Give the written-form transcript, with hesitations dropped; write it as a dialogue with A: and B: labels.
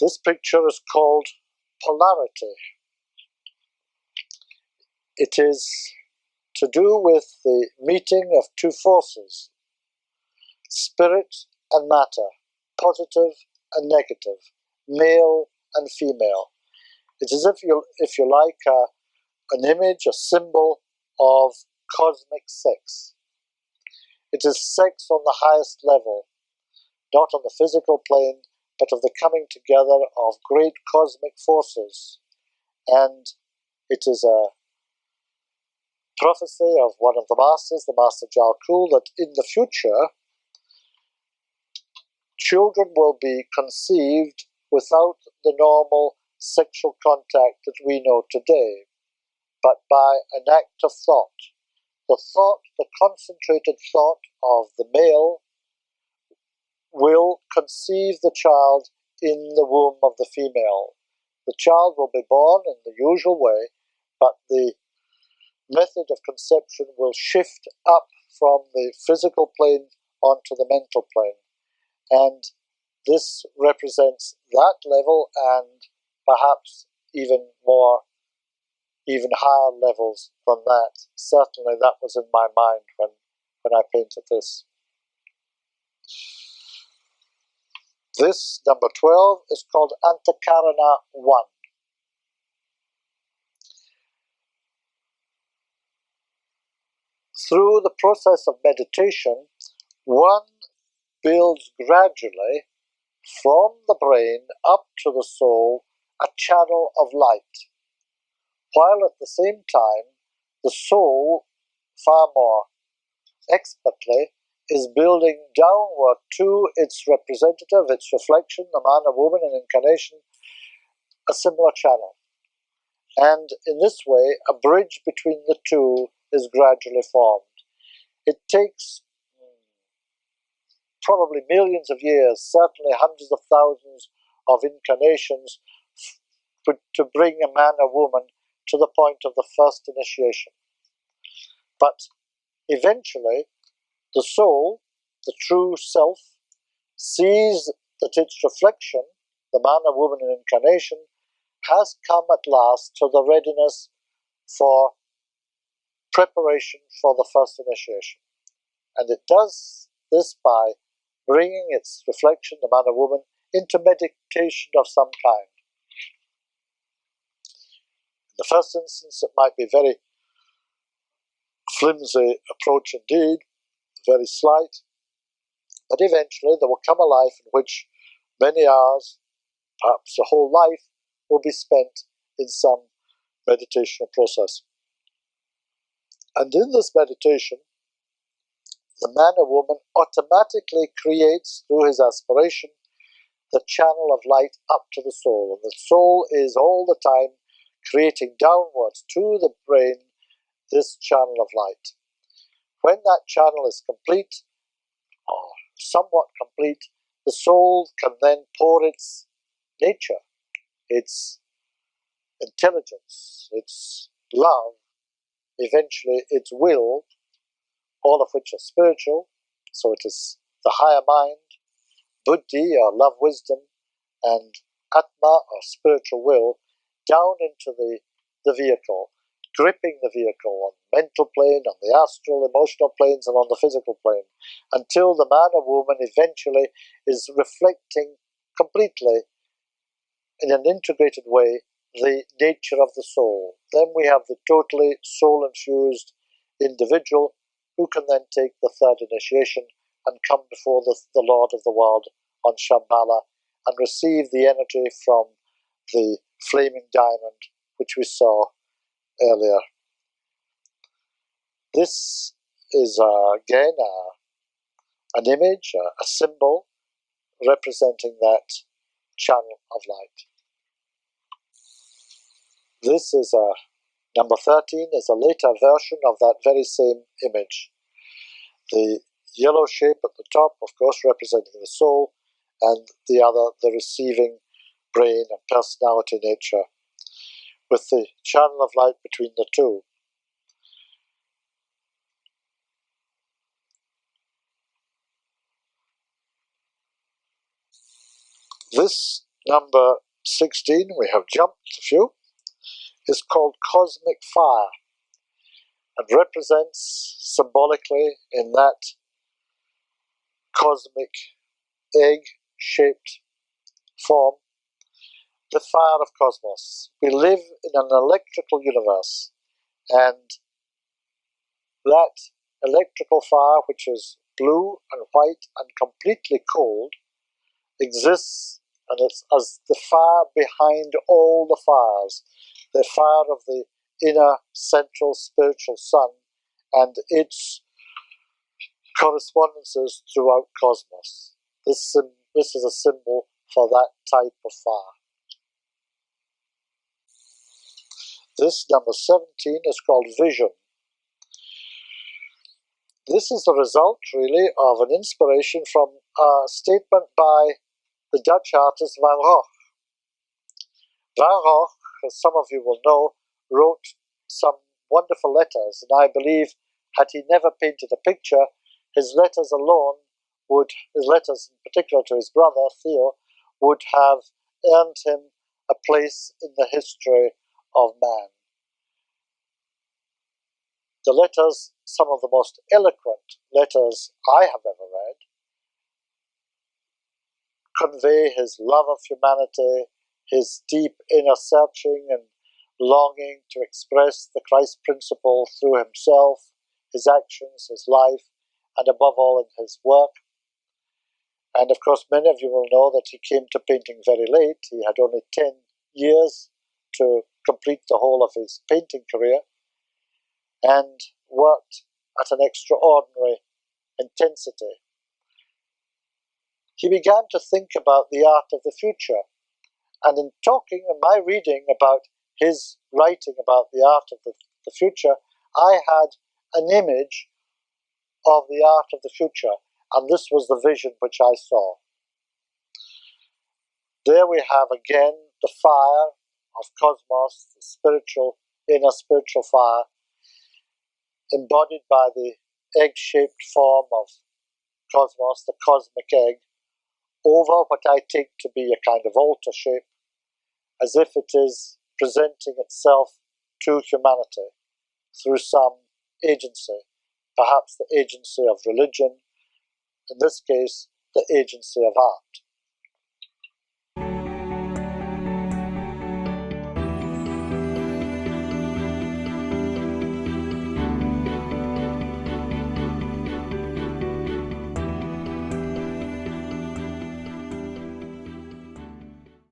A: This picture is called Polarity. It is to do with the meeting of two forces, spirit and matter, positive and negative, male and female. It is, if you like, an image, a symbol of cosmic sex. It is sex on the highest level, not on the physical plane, but of the coming together of great cosmic forces. And it is a prophecy of one of the masters, the Master Jalkul, that in the future, children will be conceived without the normal sexual contact that we know today, but by an act of thought. The concentrated thought of the male will conceive the child in the womb of the female. The child will be born in the usual way, but the method of conception will shift up from the physical plane onto the mental plane. And this represents that level and perhaps even higher levels than that. Certainly that was in my mind when I painted this. This, number 12, is called Antakarana 1. Through the process of meditation, one builds gradually from the brain up to the soul a channel of light, while at the same time the soul, far more expertly, is building downward to its representative, its reflection, the man or woman in incarnation, a similar channel. And in this way, a bridge between the two is gradually formed. It takes probably millions of years, certainly hundreds of thousands of incarnations to bring a man or woman to the point of the first initiation. But eventually, the soul, the true self, sees that its reflection, the man or woman in incarnation, has come at last to the readiness for preparation for the first initiation. And it does this by bringing its reflection, the man or woman, into meditation of some kind. In the first instance, it might be a very flimsy approach indeed, very slight, but eventually there will come a life in which many hours, perhaps a whole life, will be spent in some meditational process. And in this meditation, the man or woman automatically creates, through his aspiration, the channel of light up to the soul. And the soul is all the time creating downwards to the brain this channel of light. When that channel is complete, or somewhat complete, the soul can then pour its nature, its intelligence, its love, eventually its will, all of which are spiritual. So it is the higher mind, buddhi or love wisdom, and atma or spiritual will, down into the vehicle, gripping the vehicle on the mental plane, on the astral, emotional planes, and on the physical plane, until the man or woman eventually is reflecting completely, in an integrated way, the nature of the soul. Then we have the totally soul-infused individual who can then take the third initiation and come before the Lord of the world on Shambhala and receive the energy from the flaming diamond which we saw earlier. This is again an image, a symbol representing that channel of light. This is number 13 is a later version of that very same image. The yellow shape at the top, of course, representing the soul, and the other, the receiving brain and personality nature, with the channel of light between the two. This Number 16, we have jumped a few, is called cosmic fire, and represents symbolically in that cosmic egg-shaped form the fire of cosmos. We live in an electrical universe, and that electrical fire, which is blue and white and completely cold, exists, and it's as the fire behind all the fires, the fire of the inner central spiritual sun and its correspondences throughout cosmos. This is a symbol for that type of fire. This, number 17, is called vision. This is the result, really, of an inspiration from a statement by the Dutch artist Van Gogh. Van Gogh, as some of you will know, wrote some wonderful letters, and I believe had he never painted a picture, his letters alone his letters in particular to his brother, Theo, would have earned him a place in the history of man. The letters, some of the most eloquent letters I have ever read, convey his love of humanity, his deep inner searching and longing to express the Christ principle through himself, his actions, his life, and above all in his work. And of course, many of you will know that he came to painting very late. He had only 10 years to complete the whole of his painting career, and worked at an extraordinary intensity. He began to think about the art of the future, and in my reading about his writing about the art of the future, I had an image of the art of the future, and this was the vision which I saw. There we have again the fire of cosmos, the spiritual, inner spiritual fire, embodied by the egg-shaped form of cosmos, the cosmic egg, over what I take to be a kind of altar shape, as if it is presenting itself to humanity through some agency, perhaps the agency of religion, in this case, the agency of art.